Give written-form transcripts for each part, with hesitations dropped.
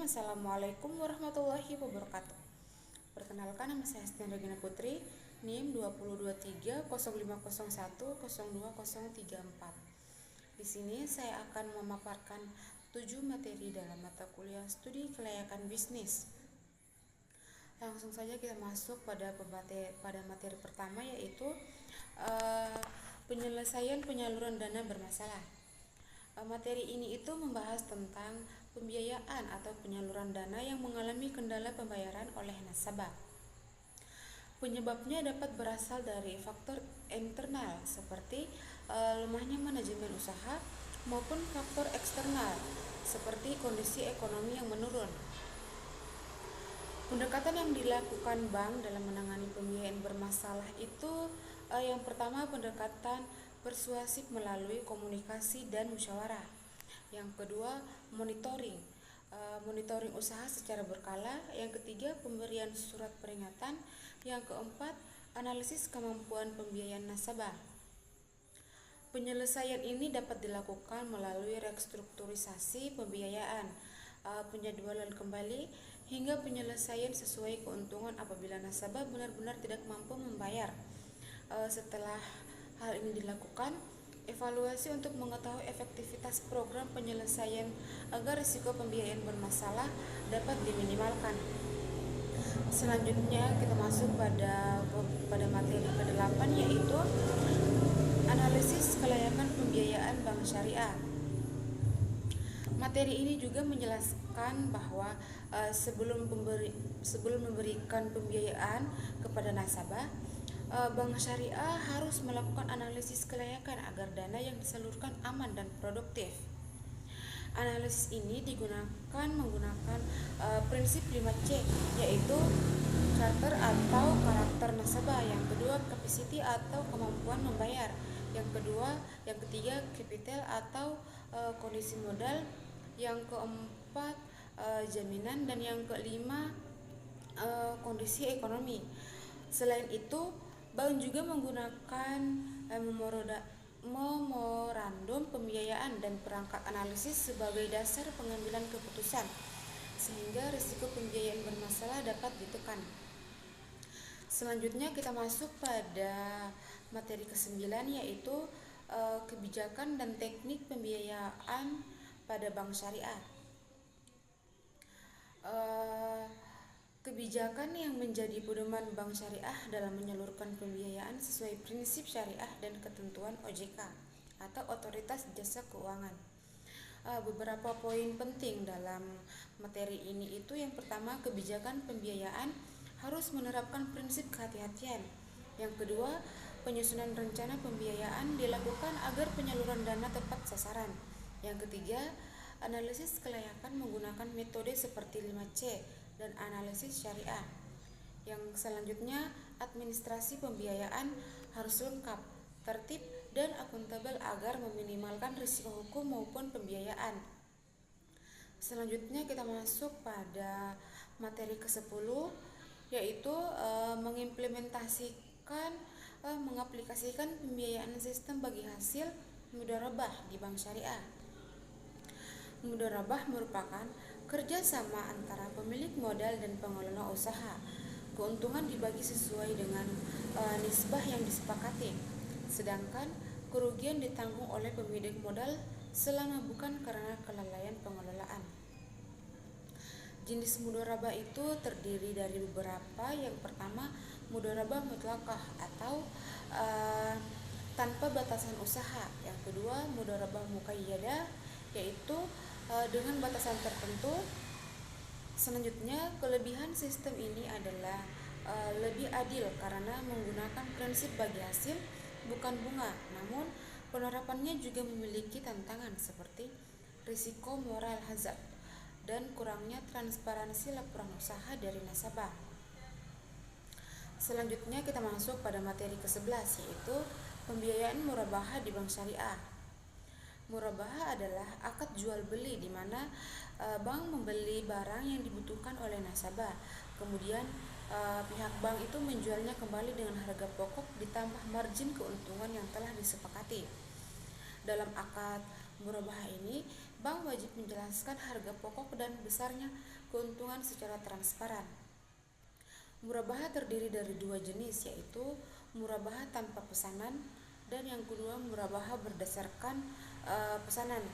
Assalamualaikum warahmatullahi wabarakatuh. Perkenalkan, nama saya Estian Regina Putri, NIM 2023 050010234. Di sini saya akan memaparkan 7 materi dalam mata kuliah studi kelayakan bisnis. Langsung saja kita masuk pada materi pertama, yaitu penyelesaian penyaluran dana bermasalah. Materi ini itu membahas tentang pembiayaan atau penyaluran dana yang mengalami kendala pembayaran oleh nasabah. Penyebabnya dapat berasal dari faktor internal seperti lemahnya manajemen usaha maupun faktor eksternal seperti kondisi ekonomi yang menurun. Pendekatan yang dilakukan bank dalam menangani pembiayaan bermasalah itu yang pertama, pendekatan persuasif melalui komunikasi dan musyawarah. Yang kedua, monitoring usaha secara berkala. Yang ketiga, pemberian surat peringatan. Yang keempat, analisis kemampuan pembiayaan nasabah. Penyelesaian ini dapat dilakukan melalui restrukturisasi pembiayaan, penjadwalan kembali, hingga penyelesaian sesuai keuntungan apabila nasabah benar-benar tidak mampu membayar. Setelah hal ini dilakukan, evaluasi untuk mengetahui efektivitas program penyelesaian agar risiko pembiayaan bermasalah dapat diminimalkan. Selanjutnya kita masuk pada materi ke-8, yaitu analisis kelayakan pembiayaan bank syariah. Materi ini juga menjelaskan bahwa sebelum memberikan pembiayaan kepada nasabah, bank syariah harus melakukan analisis kelayakan agar dana yang disalurkan aman dan produktif. Analisis ini menggunakan prinsip 5C, yaitu charter atau karakter nasabah. Yang kedua, capacity atau kemampuan membayar. Yang ketiga, capital atau kondisi modal. Yang keempat, jaminan, dan yang kelima, kondisi ekonomi. Selain itu, bank juga menggunakan memorandum pembiayaan dan perangkat analisis sebagai dasar pengambilan keputusan, sehingga risiko pembiayaan bermasalah dapat ditekan. Selanjutnya kita masuk pada materi ke-9, yaitu kebijakan dan teknik pembiayaan pada bank syariah. Kebijakan yang menjadi pedoman bank syariah dalam menyalurkan pembiayaan sesuai prinsip syariah dan ketentuan OJK atau Otoritas Jasa Keuangan. Beberapa poin penting dalam materi ini itu, yang pertama, kebijakan pembiayaan harus menerapkan prinsip kehati-hatian. Yang kedua, penyusunan rencana pembiayaan dilakukan agar penyaluran dana tepat sasaran. Yang ketiga, analisis kelayakan menggunakan metode seperti 5C dan analisis syariah. Yang selanjutnya, administrasi pembiayaan harus lengkap, tertib, dan akuntabel agar meminimalkan risiko hukum maupun pembiayaan. Selanjutnya kita masuk pada materi ke-10, yaitu mengaplikasikan pembiayaan sistem bagi hasil mudharabah di bank syariah. Mudharabah merupakan kerjasama antara pemilik modal dan pengelola usaha. Keuntungan dibagi sesuai dengan nisbah yang disepakati, sedangkan kerugian ditanggung oleh pemilik modal selama bukan karena kelalaian pengelolaan. Jenis mudharabah itu terdiri dari beberapa. Yang pertama, mudharabah mutlaqah atau tanpa batasan usaha. Yang kedua, mudharabah muqayyadah, yaitu dengan batasan tertentu. Selanjutnya, kelebihan sistem ini adalah lebih adil karena menggunakan prinsip bagi hasil bukan bunga. Namun, penerapannya juga memiliki tantangan seperti risiko moral hazard dan kurangnya transparansi laporan usaha dari nasabah. Selanjutnya kita masuk pada materi ke-11, yaitu pembiayaan murabahah di bank syariah. Murabahah adalah akad jual beli di mana bank membeli barang yang dibutuhkan oleh nasabah. Kemudian pihak bank itu menjualnya kembali dengan harga pokok ditambah margin keuntungan yang telah disepakati. Dalam akad murabahah ini, Bank wajib menjelaskan harga pokok dan besarnya keuntungan secara transparan. Murabahah terdiri dari dua jenis, yaitu murabahah tanpa pesanan dan yang kedua murabahah berdasarkan pesanan.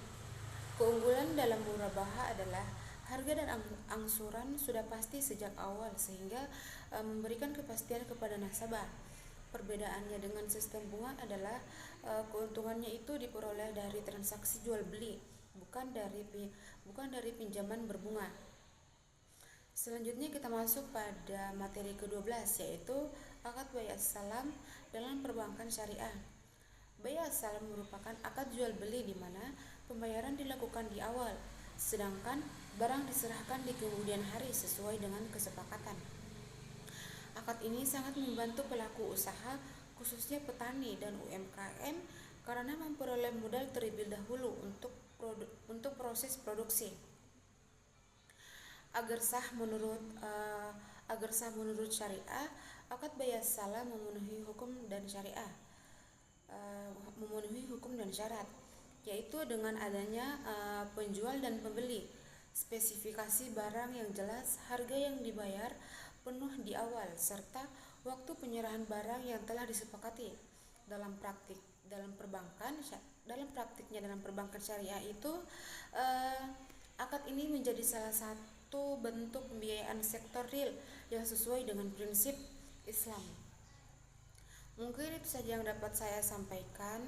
Keunggulan dalam murabahah adalah harga dan angsuran sudah pasti sejak awal sehingga memberikan kepastian kepada nasabah. Perbedaannya dengan sistem bunga adalah keuntungannya itu diperoleh dari transaksi jual beli, bukan dari pinjaman berbunga. Selanjutnya kita masuk pada materi ke-12, yaitu akad bai as-salam dalam perbankan syariah. Bai as-salam merupakan akad jual beli di mana pembayaran dilakukan di awal, sedangkan barang diserahkan di kemudian hari sesuai dengan kesepakatan. Akad ini sangat membantu pelaku usaha, khususnya petani dan UMKM, karena memperoleh modal terlebih dahulu untuk proses produksi. Agar sah menurut syariah, akad bai as-salam memenuhi hukum dan syarat, yaitu dengan adanya penjual dan pembeli, spesifikasi barang yang jelas, harga yang dibayar penuh di awal, serta waktu penyerahan barang yang telah disepakati. Dalam perbankan syariah itu, akad ini menjadi salah satu bentuk pembiayaan sektor real yang sesuai dengan prinsip Islam. Mungkin itu saja yang dapat saya sampaikan.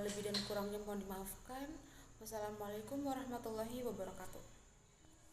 Lebih dan kurangnya mohon dimaafkan. Wassalamualaikum warahmatullahi wabarakatuh.